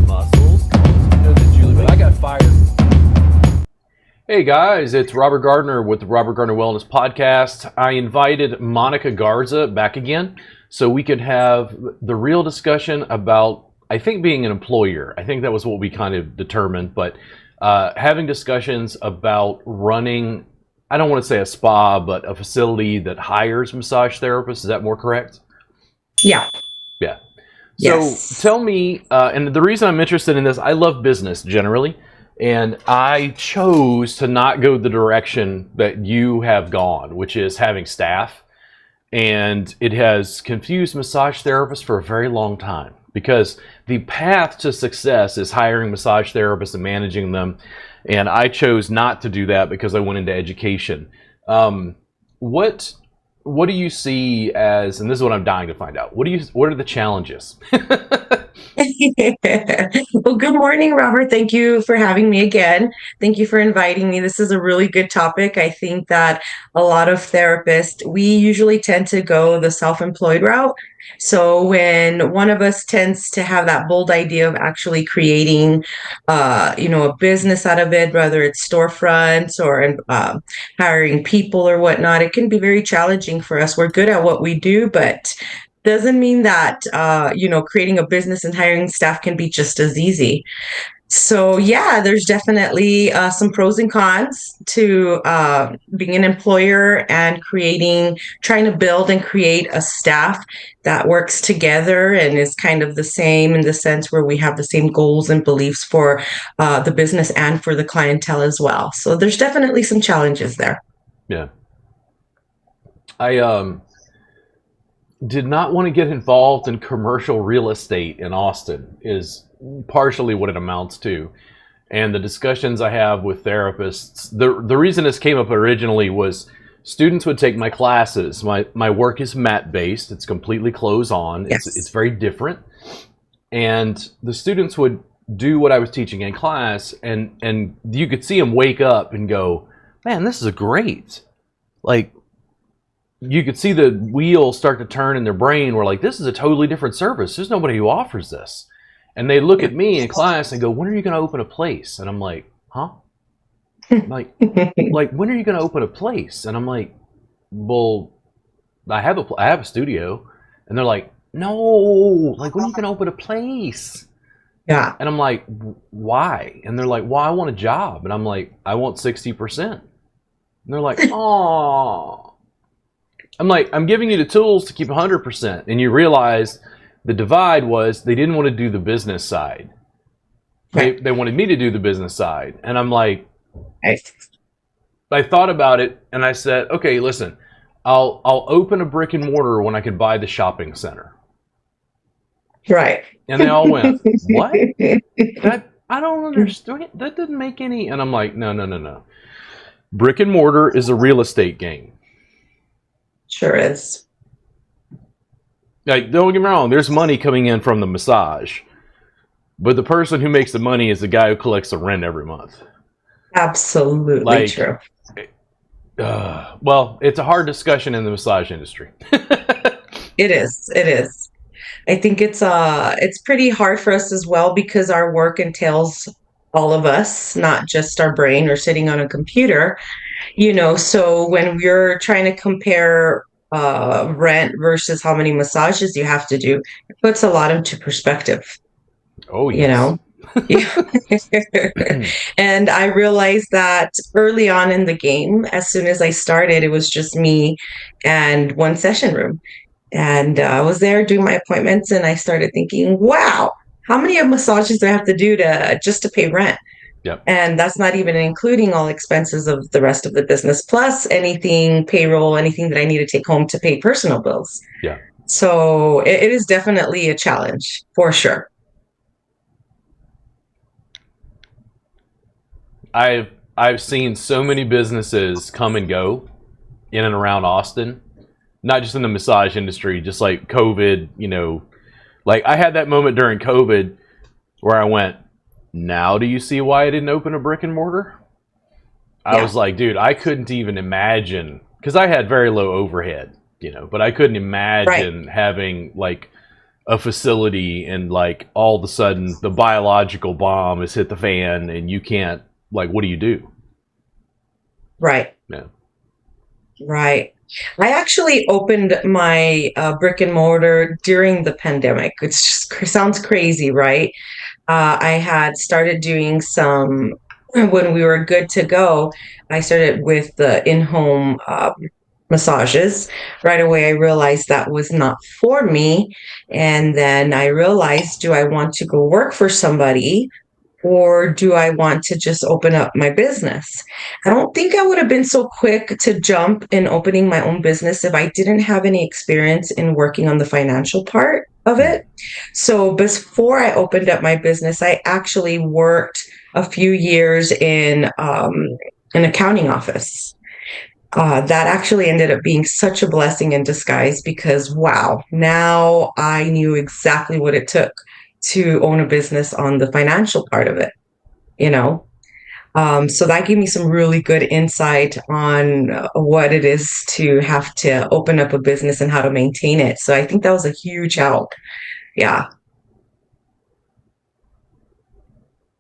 muscles. But I got fired. Hey guys, it's Robert Gardner with the Robert Gardner Wellness Podcast. I invited Monica Garza back again so we could have the real discussion about, I think, being an employer. I think that was what we kind of determined, but having discussions about running, I don't want to say a spa, but a facility that hires massage therapists. Is that more correct? Yeah. Yeah. So Yes. tell me, and the reason I'm interested in this, I love business generally, and I chose to not go the direction that you have gone, which is having staff. And it has confused massage therapists for a very long time because the path to success is hiring massage therapists and managing them. And I chose not to do that because I went into education. What do you see as, and this is what I'm dying to find out, what are the challenges? Well, good morning, Robert. Thank you for having me again. Thank you for inviting me. This is a really good topic. I think that a lot of therapists, we usually tend to go the self-employed route. So when one of us tends to have that bold idea of actually creating, a business out of it, whether it's storefronts or hiring people or whatnot, it can be very challenging for us. We're good at what we do, but doesn't mean that creating a business and hiring staff can be just as easy. So yeah, there's definitely some pros and cons to being an employer and trying to build and create a staff that works together and is kind of the same in the sense where we have the same goals and beliefs for the business and for the clientele as well. So there's definitely some challenges there. Yeah. I did not want to get involved in commercial real estate in Austin is partially what it amounts to. And the discussions I have with therapists, the reason this came up originally was students would take my classes. My work is mat based. It's completely clothes on. Yes. It's very different. And the students would do what I was teaching in class, and you could see them wake up and go, man, this is great. Like, you could see the wheels start to turn in their brain. We're like, this is a totally different service. There's nobody who offers this. And they look at me in class and go, when are you going to open a place? And I'm like, huh? like when are you going to open a place? And I'm like, well, I have a studio. And they're like, no, like, when are you going to open a place? Yeah. And I'm like, why? And they're like, well, I want a job. And I'm like, I want 60%. And they're like, oh. I'm like, I'm giving you the tools to keep 100%. And you realize the divide was they didn't want to do the business side. They wanted me to do the business side. And I'm like, I thought about it and I said, okay, listen, I'll open a brick and mortar when I can buy the shopping center. Right. And they all went, what? I don't understand. That didn't make any. And I'm like, no. Brick and mortar is a real estate game. Sure is. Like, don't get me wrong, there's money coming in from the massage, but the person who makes the money is the guy who collects the rent every month. Absolutely true. Well, it's a hard discussion in the massage industry. It is. I think it's pretty hard for us as well because our work entails all of us, not just our brain or sitting on a computer. So when we're trying to compare rent versus how many massages you have to do, it puts a lot into perspective. Oh, yes. And I realized that early on in the game, as soon as I started, it was just me and one session room. And I was there doing my appointments and I started thinking, wow, how many massages do I have to do just to pay rent? Yep. And that's not even including all expenses of the rest of the business, plus anything payroll, anything that I need to take home to pay personal bills. Yeah. So it is definitely a challenge for sure. I've seen so many businesses come and go in and around Austin, not just in the massage industry, just like COVID, like I had that moment during COVID where I went, now do you see why I didn't open a brick and mortar? I was like, dude, I couldn't even imagine, because I had very low overhead, but I couldn't imagine having like a facility and like all of a sudden the biological bomb has hit the fan and you can't, like, what do you do? Right. Yeah. Right. I actually opened my brick and mortar during the pandemic. Sounds crazy, right? I had started doing some when we were good to go. I started with the in-home massages. Right away, I realized that was not for me. And then I realized, do I want to go work for somebody? Or do I want to just open up my business? I don't think I would have been so quick to jump in opening my own business if I didn't have any experience in working on the financial part of it. So before I opened up my business, I actually worked a few years in an accounting office. That actually ended up being such a blessing in disguise because, wow, now I knew exactly what it took to own a business on the financial part of it, you know? So that gave me some really good insight on what it is to have to open up a business and how to maintain it. So I think that was a huge help. Yeah.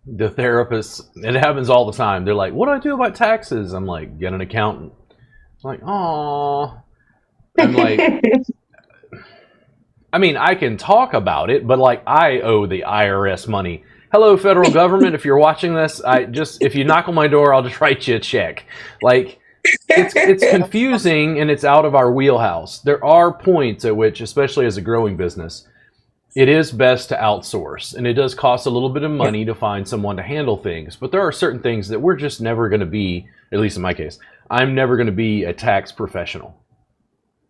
The therapists, it happens all the time. They're like, what do I do about taxes? I'm like, get an accountant. I'm like, oh. I'm like, I mean, I can talk about it, but like I owe the IRS money. Hello, federal government. If you're watching this, if you knock on my door, I'll just write you a check. Like, it's confusing and it's out of our wheelhouse. There are points at which, especially as a growing business, it is best to outsource, and it does cost a little bit of money to find someone to handle things. But there are certain things that we're just never going to be, at least in my case, I'm never going to be a tax professional.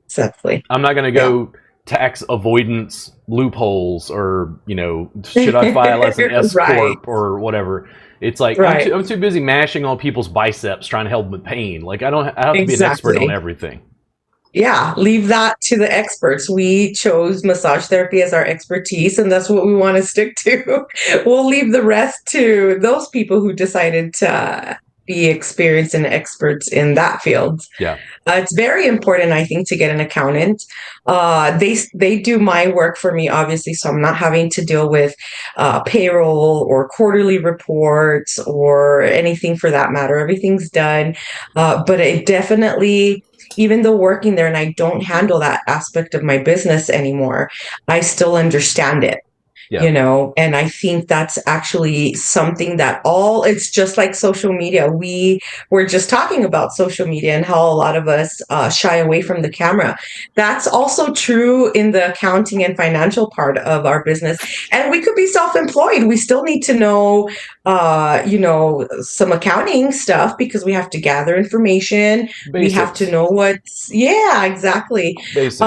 Exactly. I'm not going to go tax avoidance loopholes or, should I file as an S corp or whatever. It's like, I'm too busy mashing on people's biceps trying to help them with pain. Like, I have to be an expert on everything. Yeah, leave that to the experts. We chose massage therapy as our expertise, and that's what we want to stick to. We'll leave the rest to those people who decided to be experienced and experts in that field. Yeah. It's very important, I think, to get an accountant. They do my work for me, obviously, so I'm not having to deal with payroll or quarterly reports or anything for that matter. Everything's done. But it definitely, even though working there and I don't handle that aspect of my business anymore, I still understand it. Yeah. And I think that's actually something that it's just like social media. We were just talking about social media and how a lot of us shy away from the camera. That's also true in the accounting and financial part of our business. And we could be self-employed. We still need to know, some accounting stuff because we have to gather information. Basics. We have to know exactly. Basics.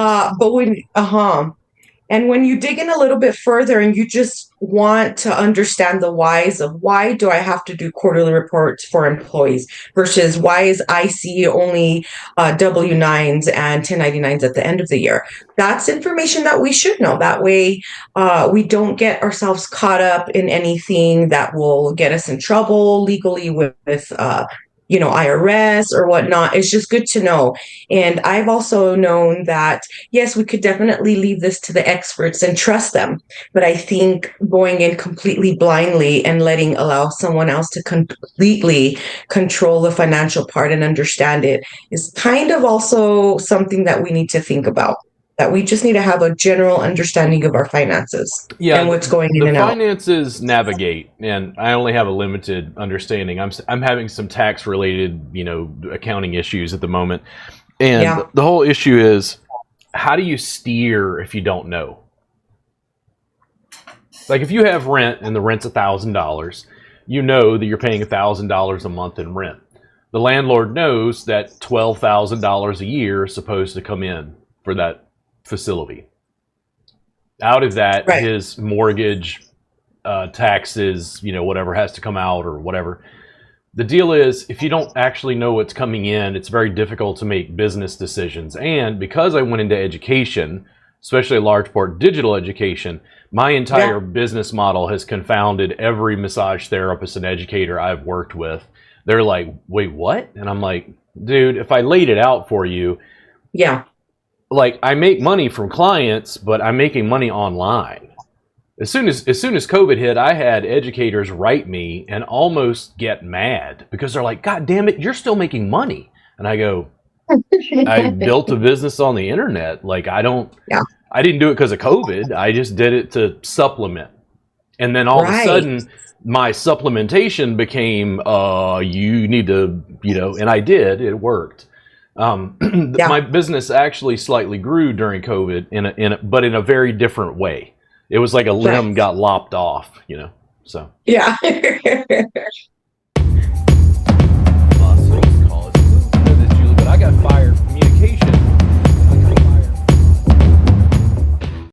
And when you dig in a little bit further and you just want to understand the whys of why do I have to do quarterly reports for employees versus why is IC only W-9s and 1099s at the end of the year, that's information that we should know. That way we don't get ourselves caught up in anything that will get us in trouble legally with IRS or whatnot. It's just good to know. And I've also known that, yes, we could definitely leave this to the experts and trust them. But I think going in completely blindly and allow someone else to completely control the financial part and understand it is kind of also something that we need to think about. That we just need to have a general understanding of our finances and what's going in and out. The finances navigate, and I only have a limited understanding. I'm having some tax related, accounting issues at the moment, and the whole issue is, how do you steer if you don't know? Like if you have rent and the rent's $1,000, you know that you're paying $1,000 a month in rent. The landlord knows that $12,000 a year is supposed to come in for that facility. Out of that, his mortgage, taxes, whatever has to come out or whatever. The deal is, if you don't actually know what's coming in, it's very difficult to make business decisions. And because I went into education, especially a large part digital education, my entire business model has confounded every massage therapist and educator I've worked with. They're like, wait, what? And I'm like, dude, if I laid it out for you, like I make money from clients, but I'm making money online. As soon as COVID hit, I had educators write me and almost get mad because they're like, "God damn it, you're still making money." And I go, "I built a business on the internet. Like I didn't do it because of COVID. I just did it to supplement." And then all of a sudden, my supplementation became, you need to, and I did. It worked. My business actually slightly grew during COVID, but in a very different way. It was like a limb got lopped off, So Yeah. I got 5